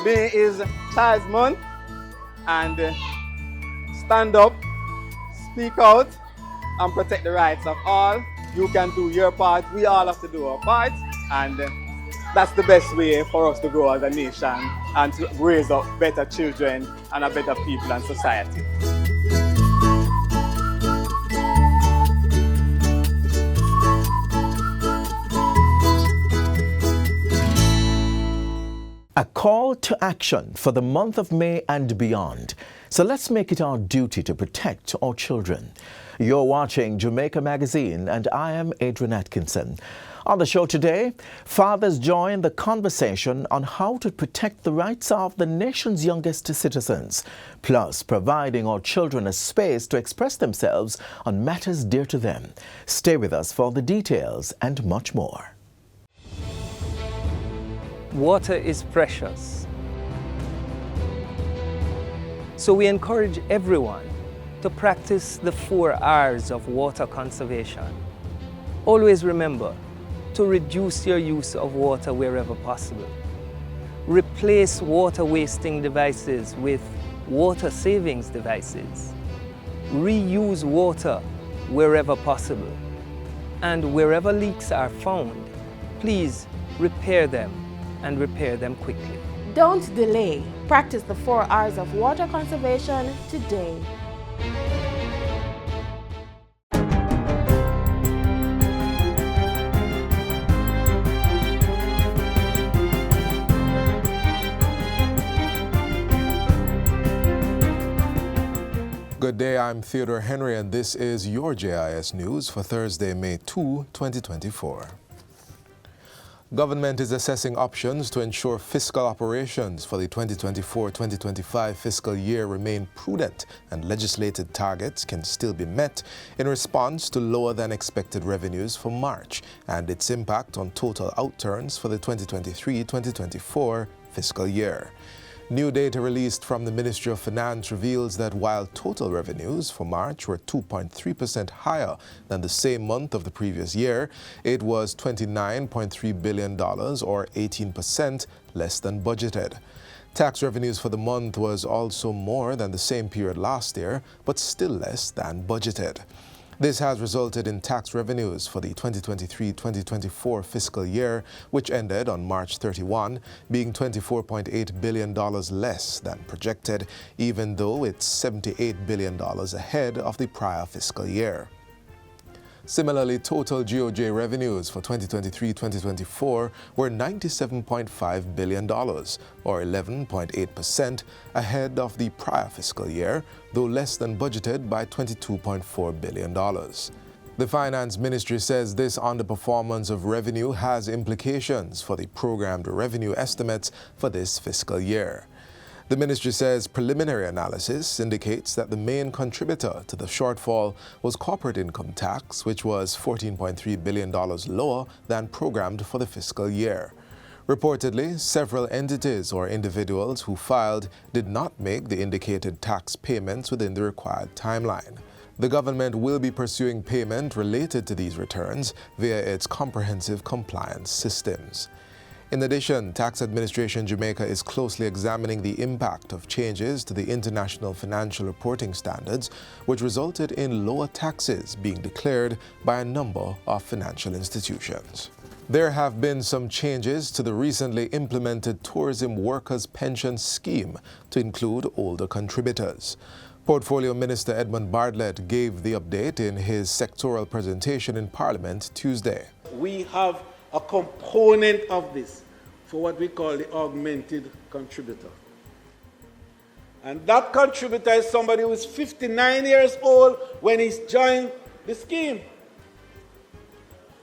May is Child's Month, and stand up, speak out, and protect the rights of all. You can do your part, we all have to do our part, and that's the best way for us to grow as a nation and to raise up better children and a better people and society. A call to action for the month of May and beyond. So let's make it our duty to protect our children. You're watching Jamaica Magazine, and I am Adrian Atkinson. On the show today, fathers join the conversation on how to protect the rights of the nation's youngest citizens, plus providing our children a space to express themselves on matters dear to them. Stay with us for the details and much more. Water is precious. So we encourage everyone to practice the 4 R's of water conservation. Always remember to reduce your use of water wherever possible. Replace water wasting devices with water savings devices. Reuse water wherever possible. And wherever leaks are found, please repair them, and repair them quickly. Don't delay. Practice the 4 R's of water conservation today. Good day, I'm Theodore Henry, and this is your JIS News for Thursday, May 2, 2024. Government is assessing options to ensure fiscal operations for the 2024-2025 fiscal year remain prudent and legislated targets can still be met in response to lower than expected revenues for March and its impact on total outturns for the 2023-2024 fiscal year. New data released from the Ministry of Finance reveals that while total revenues for March were 2.3% higher than the same month of the previous year, it was $29.3 billion or 18% less than budgeted. Tax revenues for the month was also more than the same period last year, but still less than budgeted. This has resulted in tax revenues for the 2023-2024 fiscal year, which ended on March 31, being $24.8 billion less than projected, even though it's $78 billion ahead of the prior fiscal year. Similarly, total GOJ revenues for 2023-2024 were $97.5 billion, or 11.8% ahead of the prior fiscal year, though less than budgeted by $22.4 billion. The Finance Ministry says this underperformance of revenue has implications for the programmed revenue estimates for this fiscal year. The ministry says preliminary analysis indicates that the main contributor to the shortfall was corporate income tax, which was $14.3 billion lower than programmed for the fiscal year. Reportedly, several entities or individuals who filed did not make the indicated tax payments within the required timeline. The government will be pursuing payment related to these returns via its comprehensive compliance systems. In addition, Tax Administration Jamaica is closely examining the impact of changes to the International Financial Reporting Standards, which resulted in lower taxes being declared by a number of financial institutions. There have been some changes to the recently implemented Tourism Workers' Pension Scheme to include older contributors. Portfolio Minister Edmund Bartlett gave the update in his sectoral presentation in Parliament Tuesday. We have a component of this for what we call the augmented contributor. And that contributor is somebody who is 59 years old when he's joined the scheme.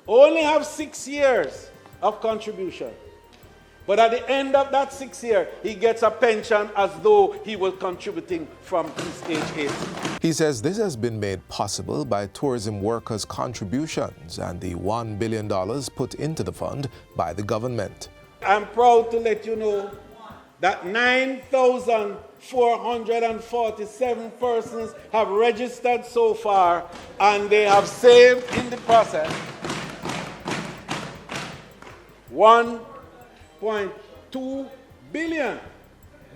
Only have 6 years of contribution. But at the end of that 6 years, he gets a pension as though he was contributing from his age 80. He says this has been made possible by tourism workers' contributions and the $1 billion put into the fund by the government. I'm proud to let you know that 9,447 persons have registered so far, and they have saved in the process $1.2 billion.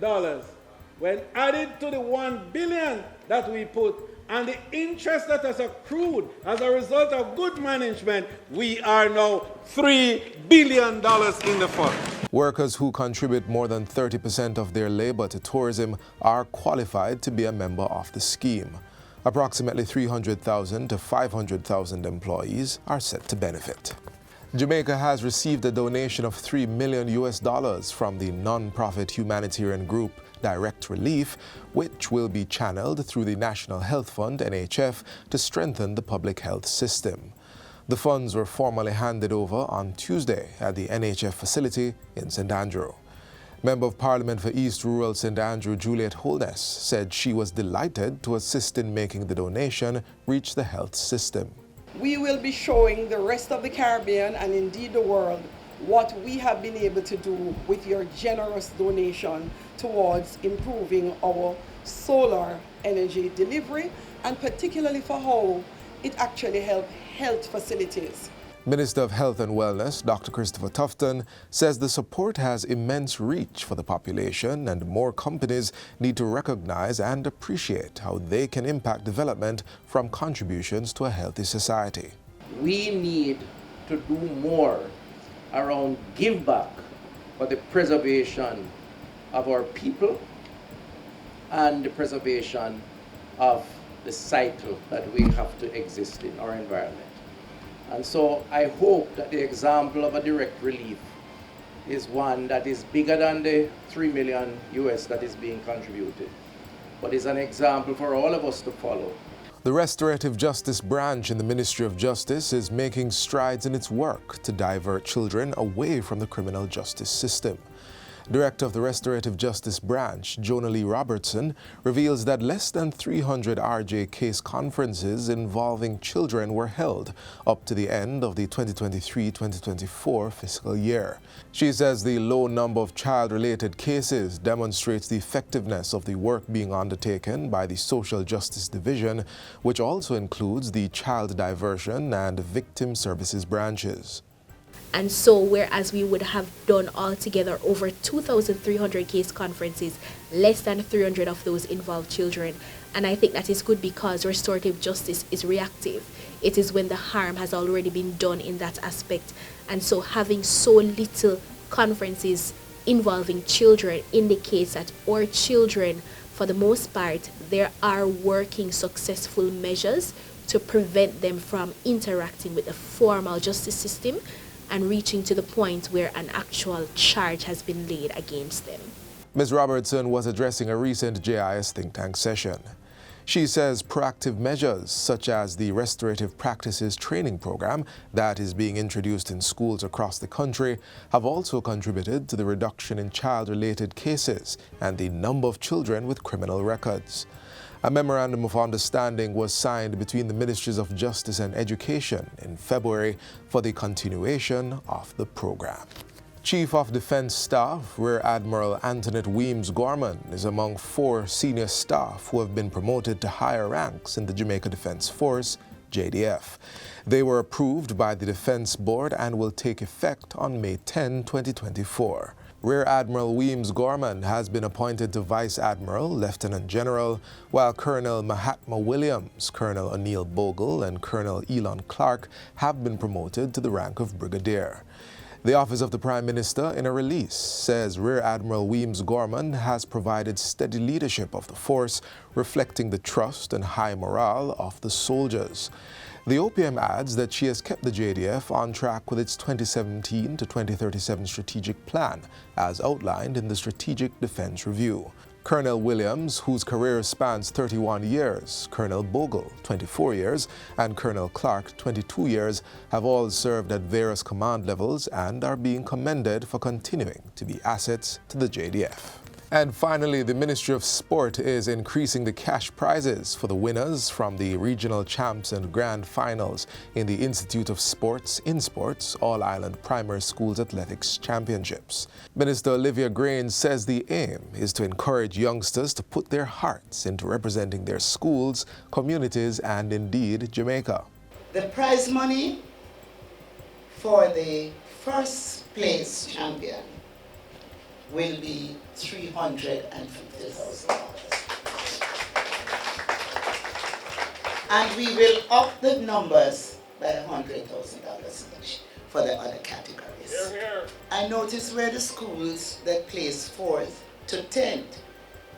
when added to the $1 billion that we put and the interest that has accrued as a result of good management, we are now $3 billion in the fund. Workers who contribute more than 30% of their labor to tourism are qualified to be a member of the scheme. Approximately 300,000 to 500,000 employees are set to benefit. Jamaica has received a donation of $3 million from the non-profit humanitarian group Direct Relief, which will be channeled through the National Health Fund, NHF, to strengthen the public health system. The funds were formally handed over on Tuesday at the NHF facility in St. Andrew. Member of Parliament for East Rural St. Andrew, Juliet Holness, said she was delighted to assist in making the donation reach the health system. We will be showing the rest of the Caribbean and indeed the world what we have been able to do with your generous donation towards improving our solar energy delivery, and particularly for how it actually helps health facilities. Minister of Health and Wellness, Dr. Christopher Tufton, says the support has immense reach for the population and more companies need to recognize and appreciate how they can impact development from contributions to a healthy society. We need to do more around give back for the preservation of our people and the preservation of the cycle that we have to exist in our environment. And so I hope that the example of a direct relief is one that is bigger than the $3 million that is being contributed, but is an example for all of us to follow. The Restorative Justice branch in the Ministry of Justice is making strides in its work to divert children away from the criminal justice system. Director of the Restorative Justice branch, Jonah Lee Robertson, reveals that less than 300 RJ case conferences involving children were held up to the end of the 2023-2024 fiscal year. She says the low number of child-related cases demonstrates the effectiveness of the work being undertaken by the Social Justice Division, which also includes the Child Diversion and Victim Services branches. And so, whereas we would have done altogether over 2,300 case conferences, less than 300 of those involve children. And I think that is good because restorative justice is reactive. It is when the harm has already been done in that aspect. And so having so little conferences involving children indicates that our children, for the most part, there are working successful measures to prevent them from interacting with the formal justice system and reaching to the point where an actual charge has been laid against them. Ms. Robertson was addressing a recent JIS think tank session. She says proactive measures such as the Restorative Practices training program that is being introduced in schools across the country have also contributed to the reduction in child-related cases and the number of children with criminal records. A memorandum of understanding was signed between the Ministries of Justice and Education in February for the continuation of the program. Chief of Defense Staff Rear Admiral Antoinette Weems Gorman is among 4 senior staff who have been promoted to higher ranks in the Jamaica Defense Force, JDF. They were approved by the Defense Board and will take effect on May 10, 2024. Rear Admiral Weems Gorman has been appointed to Vice Admiral, Lieutenant General, while Colonel Mahatma Williams, Colonel O'Neill Bogle, and Colonel Elon Clark have been promoted to the rank of Brigadier. The Office of the Prime Minister, in a release, says Rear Admiral Weems Gorman has provided steady leadership of the force, reflecting the trust and high morale of the soldiers. The OPM adds that she has kept the JDF on track with its 2017 to 2037 strategic plan, as outlined in the Strategic Defense Review. Colonel Williams, whose career spans 31 years, Colonel Bogle, 24 years, and Colonel Clark, 22 years, have all served at various command levels and are being commended for continuing to be assets to the JDF. And finally, the Ministry of Sport is increasing the cash prizes for the winners from the Regional Champs and Grand Finals in the Institute of Sports in Sports All-Island Primary Schools Athletics Championships. Minister Olivia Grain says the aim is to encourage youngsters to put their hearts into representing their schools, communities, and indeed Jamaica. The prize money for the first place champion will be $350,000. And we will up the numbers by $100,000 each for the other categories. Hear, hear. I noticed where the schools that place 4th to 10th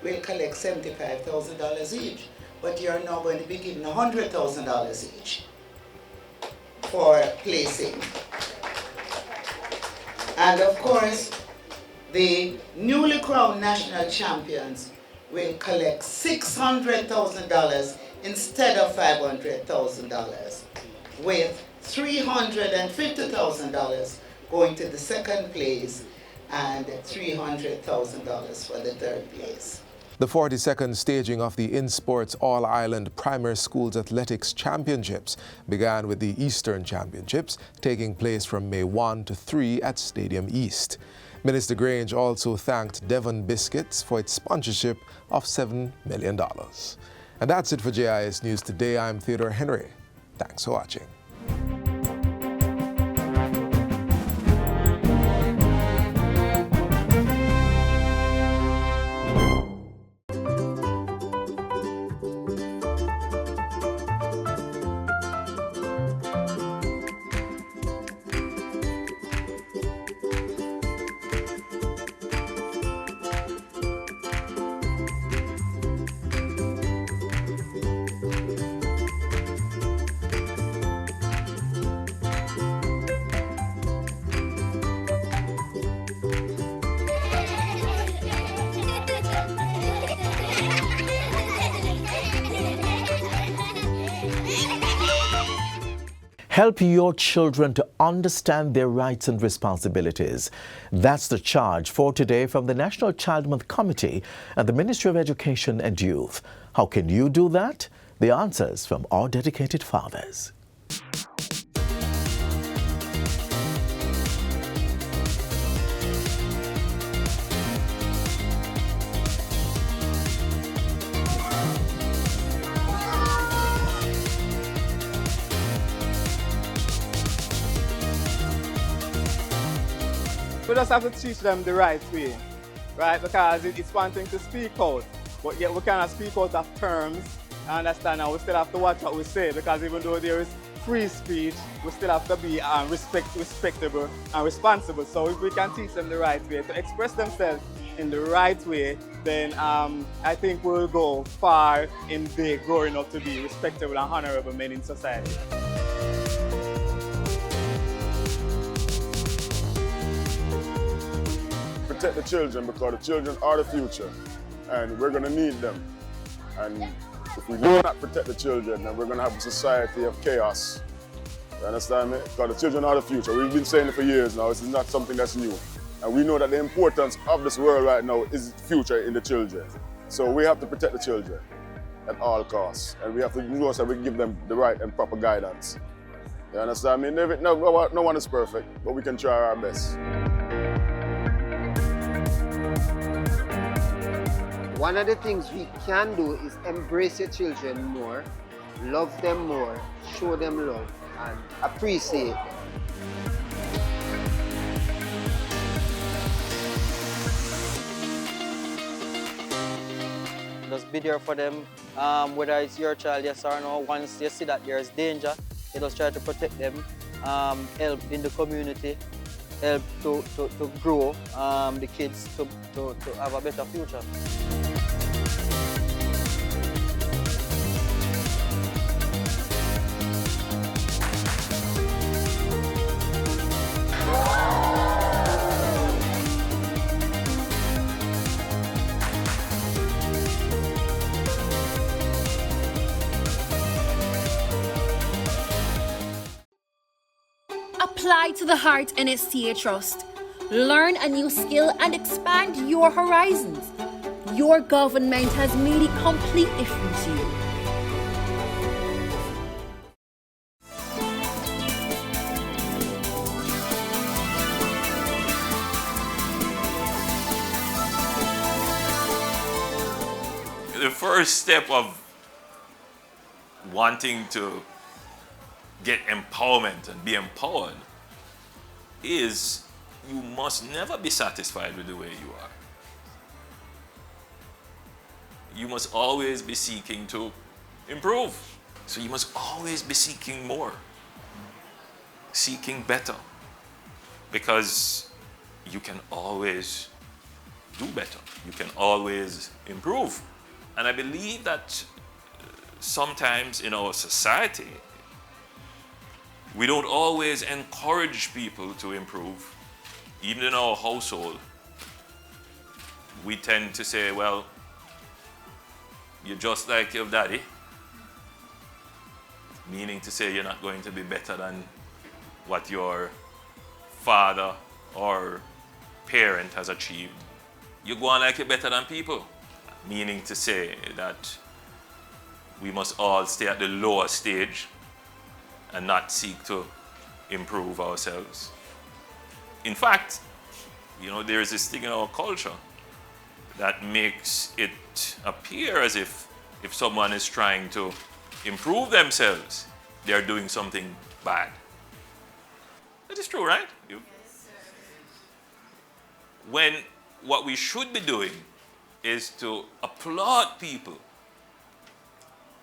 will collect $75,000 each, but you're now going to be given $100,000 each for placing. And of course, the newly crowned national champions will collect $600,000 instead of $500,000, with $350,000 going to the second place and $300,000 for the third place. The 42nd staging of the InSports All-Island Primary Schools Athletics Championships began with the Eastern Championships taking place from May 1 to 3 at Stadium East. Minister Grange also thanked Devon Biscuits for its sponsorship of $7 million. And that's it for JIS News Today. I'm Theodore Henry. Thanks for watching. Help your children to understand their rights and responsibilities. That's the charge for today from the National Child Month Committee and the Ministry of Education and Youth. How can you do that? The answers from our dedicated fathers. We just have to teach them the right way, right? Because it's one thing to speak out, but yet we cannot speak out of terms. I understand, and we still have to watch what we say, because even though there is free speech, we still have to be respectable and responsible. So if we can teach them the right way to express themselves in the right way, then I think we'll go far in their growing up to be respectable and honorable men in society. Protect the children, because the children are the future and we're going to need them. And if we do not protect the children, then we're going to have a society of chaos. You understand me? Because the children are the future. We've been saying it for years now. This is not something that's new. And we know that the importance of this world right now is the future in the children. So we have to protect the children at all costs. And we have to know that we give them the right and proper guidance. You understand me? No one is perfect, but we can try our best. One of the things we can do is embrace your children more, love them more, show them love, and appreciate them. Just be there for them, whether it's your child, yes or no. Once you see that there's danger, you just try to protect them, help in the community, help to grow the kids to have a better future. Apply to the Heart NSTA Trust. Learn a new skill and expand your horizons. Your government has made it completely free to you. The first step of wanting to get empowerment and be empowered is you must never be satisfied with the way you are. You must always be seeking to improve. So you must always be seeking more, seeking better, because you can always do better. You can always improve. And I believe that sometimes in our society, we don't always encourage people to improve. Even in our household, we tend to say, well, you're just like your daddy, meaning to say you're not going to be better than what your father or parent has achieved. You go on like you're better than people, meaning to say that we must all stay at the lower stage and not seek to improve ourselves. In fact, there is this thing in our culture that makes it appear as if someone is trying to improve themselves, they're doing something bad. That is true, right? When what we should be doing is to applaud people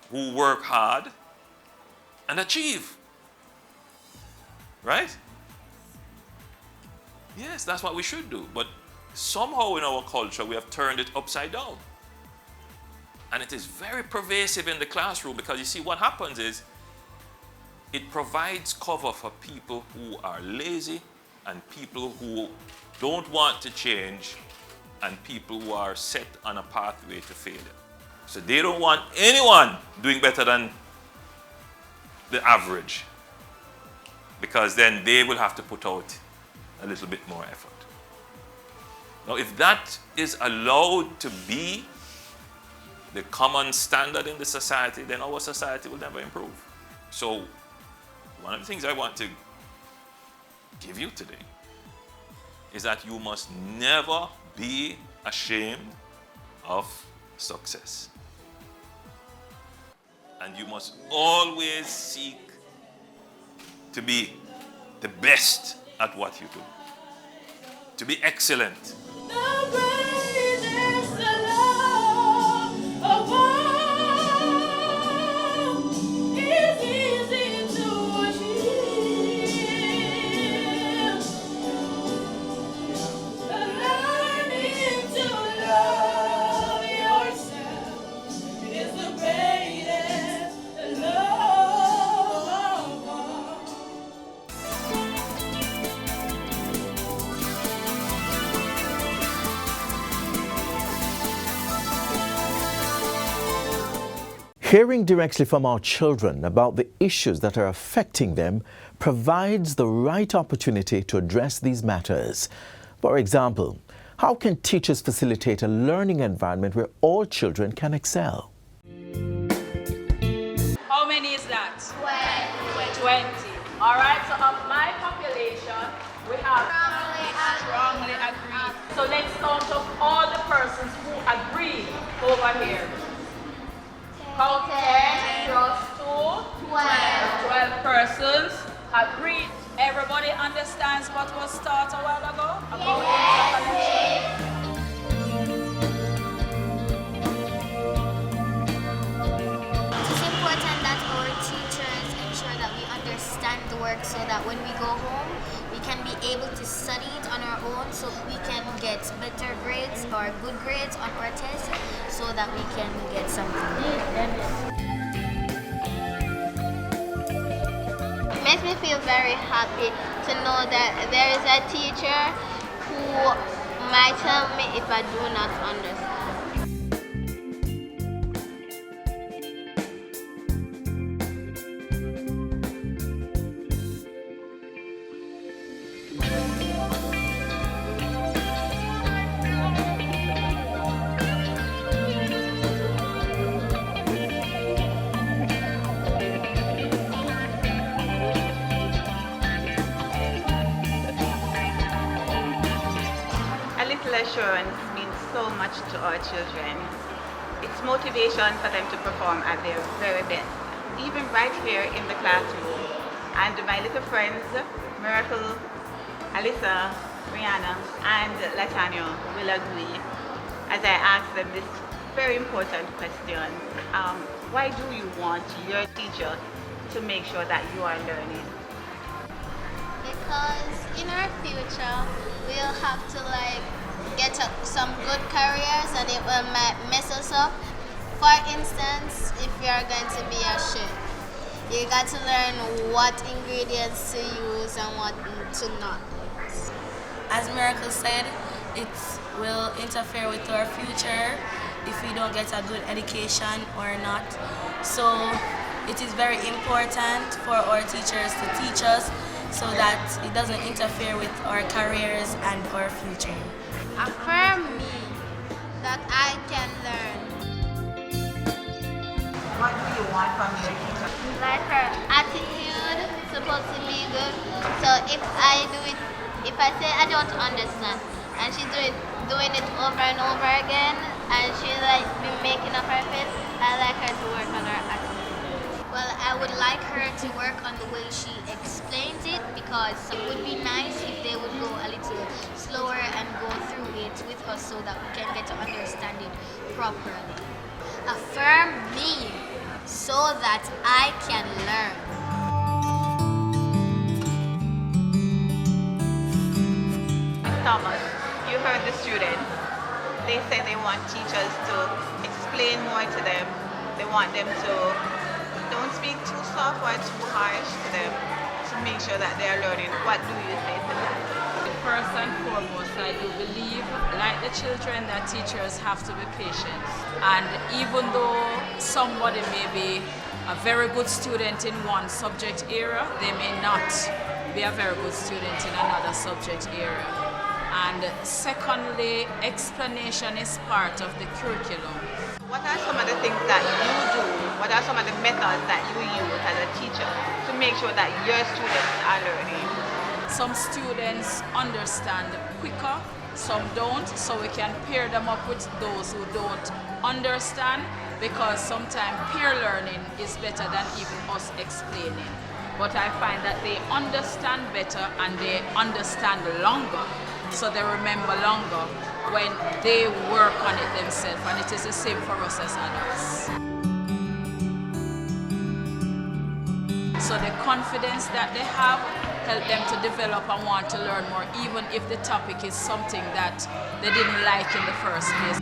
who work hard and achieve. Right? Yes, that's what we should do. But somehow in our culture, we have turned it upside down. And it is very pervasive in the classroom, because you see what happens is it provides cover for people who are lazy and people who don't want to change and people who are set on a pathway to failure. So they don't want anyone doing better than the average, because then they will have to put out a little bit more effort. Now, if that is allowed to be the common standard in the society, then our society will never improve. So one of the things I want to give you today is that you must never be ashamed of success. And you must always seek to be the best at what you do, to be excellent. Hearing directly from our children about the issues that are affecting them provides the right opportunity to address these matters. For example, how can teachers facilitate a learning environment where all children can excel? How many is that? 20. All right, so of my population, we have strongly agreed. So let's count up all the persons who agree over here. Count 10 plus 2, 12 persons agreed. Everybody understands what was taught a while ago about interconnection? It's important that our teachers ensure that we understand the work so that when we go home, we can be able to study it on our own so we can get better grades or good grades on our tests so that we can get something good. It makes me feel very happy to know that there is a teacher who might tell me if I do not understand. Assurance means so much to our children. It's motivation for them to perform at their very best, even right here in the classroom. And my little friends, Miracle, Alyssa, Rihanna and Latanya will agree as I ask them this very important question. Why do you want your teacher to make sure that you are learning? Because in our future, we'll have to get some good careers and it will mess us up. For instance, if you're going to be a chef, you got to learn what ingredients to use and what to not use. As Miracle said, it will interfere with our future if we don't get a good education or not. So it is very important for our teachers to teach us so that it doesn't interfere with our careers and our future. Affirm me that I can learn. What do you want from your teacher? Like her attitude supposed to be good. So if I say I don't understand and she's doing it over and over again and she's be making up her face, I like her to work on her attitude. Well, I would like her to work on the way she explains it because it would be nice if they would go a little slower and go through it with us so that we can get to understand it properly. Affirm me so that I can learn. Thomas, you heard the students. They say they want teachers to explain more to them. They want them to don't speak too soft or too harsh to them to make sure that they are learning. What do you say to that? First and foremost, I do believe, like the children, that teachers have to be patient. And even though somebody may be a very good student in one subject area, they may not be a very good student in another subject area. And secondly, explanation is part of the curriculum. What are some of the things that you do? What are some of the methods that you use as a teacher to make sure that your students are learning? Some students understand quicker, some don't, so we can pair them up with those who don't understand, because sometimes peer learning is better than even us explaining. But I find that they understand better and they understand longer, so they remember longer when they work on it themselves, and it is the same for us as adults. So the confidence that they have help them to develop and want to learn more, even if the topic is something that they didn't like in the first place.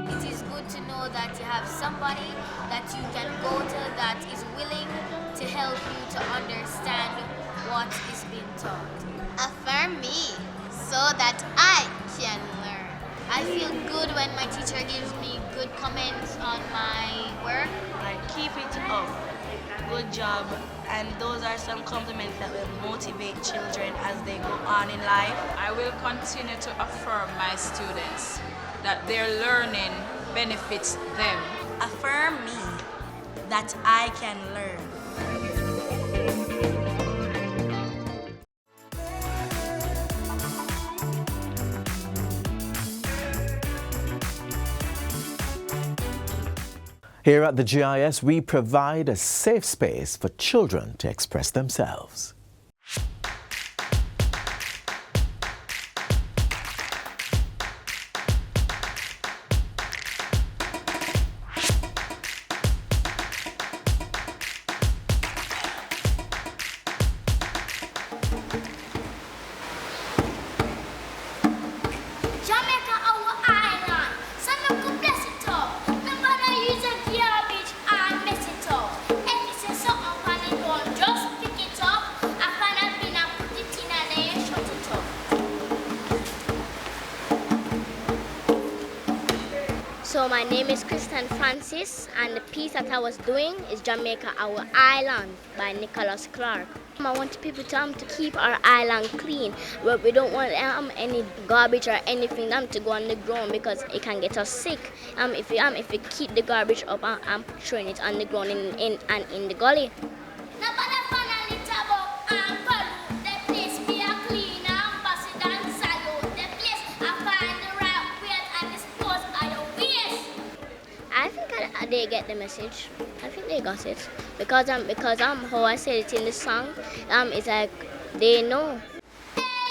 It is good to know that you have somebody that you can go to that is willing to help you to understand what is being taught. Affirm me so that I can learn. I feel good when my teacher gives me good comments on my work. Keep it up. Good job. And those are some compliments that will motivate children as they go on in life. I will continue to affirm my students that their learning benefits them. Affirm me that I can learn. Here at the GIS, we provide a safe space for children to express themselves. Jamaica Our Island, son of God bless it all. Remember I use a garbage and mess it up. If you say something funny, don't just pick it up. I find a bin and put it in and then you shut it up. So my name is Kristen Francis, and the piece that I was doing is Jamaica Our Island by Nicholas Clark. I want people to keep our island clean, but we don't want any garbage or anything to go on the ground because it can get us sick. If we keep the garbage up and throwing it on the ground in the gully. I think they get the message. I think they got it because how I said it in the song, it's like they know. Hey,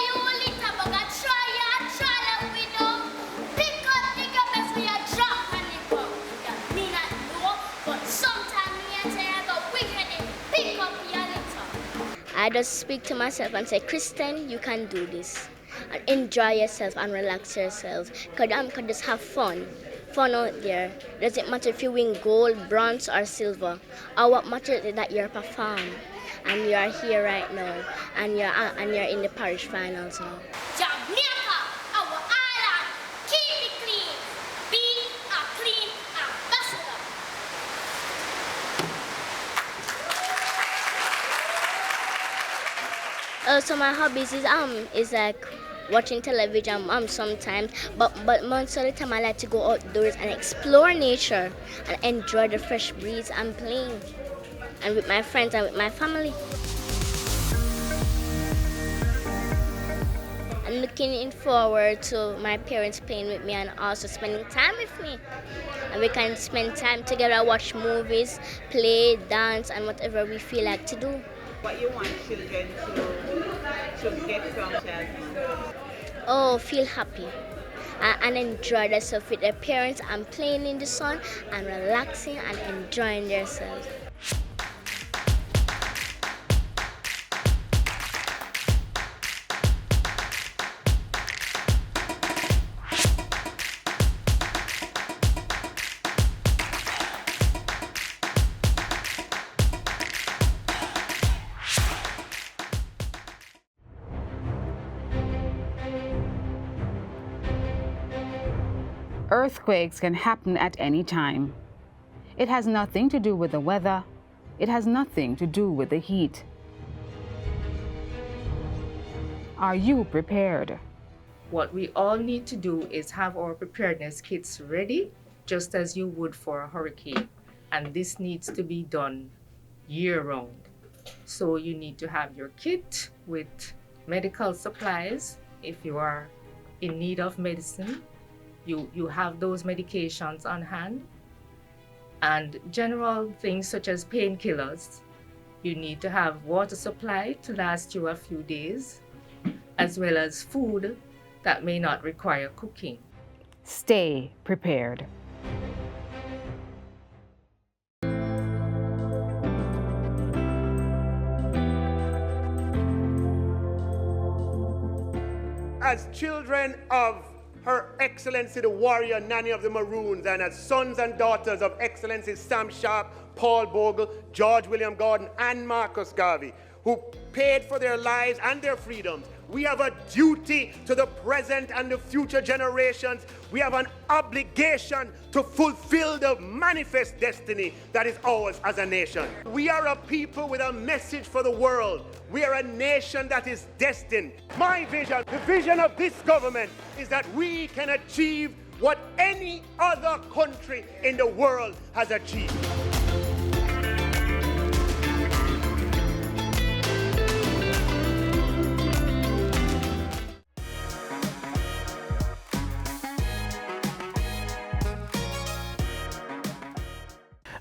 I just speak to myself and say, Kristen, you can do this. And enjoy yourself and relax yourself. Because just have fun. Fun out there. Doesn't matter if you win gold, bronze, or silver. Or what matters is that you're performing. And you are here right now. And you're in the parish finals now. Jamaica, our island, keep it clean. Be a clean ambassador. So my hobbies is like watching television sometimes, but most of the time I like to go outdoors and explore nature and enjoy the fresh breeze and playing, and with my friends and with my family. I'm looking forward to my parents playing with me and also spending time with me. And we can spend time together, watch movies, play, dance, and whatever we feel like to do. What you want children to get from childhood? Oh, feel happy and enjoy themselves with their parents and playing in the sun and relaxing and enjoying themselves. Earthquakes can happen at any time. It has nothing to do with the weather. It has nothing to do with the heat. Are you prepared? What we all need to do is have our preparedness kits ready, just as you would for a hurricane. And this needs to be done year-round. So you need to have your kit with medical supplies. If you are in need of medicine, you have those medications on hand. And general things such as painkillers. You need to have water supply to last you a few days, as well as food that may not require cooking. Stay prepared. As children of Her Excellency the Warrior Nanny of the Maroons, and as sons and daughters of Excellency Sam Sharp, Paul Bogle, George William Gordon, and Marcus Garvey, who paid for their lives and their freedoms, we have a duty to the present and the future generations. We have an obligation to fulfill the manifest destiny that is ours as a nation. We are a people with a message for the world. We are a nation that is destined. My vision, the vision of this government, is that we can achieve what any other country in the world has achieved.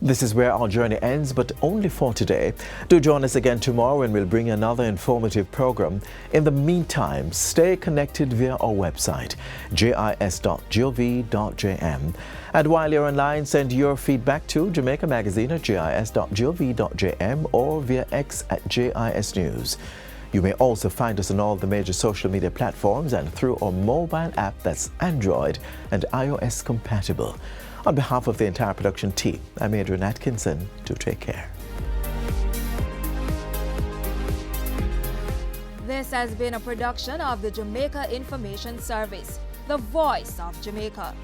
This is where our journey ends, but only for today. Do join us again tomorrow and we'll bring another informative program. In the meantime, stay connected via our website, jis.gov.jm. And while you're online, send your feedback to Jamaica Magazine at jis.gov.jm or via X at JIS News. You may also find us on all the major social media platforms and through our mobile app that's Android and iOS compatible. On behalf of the entire production team, I'm Adrian Atkinson. Do take care. This has been a production of the Jamaica Information Service, the voice of Jamaica.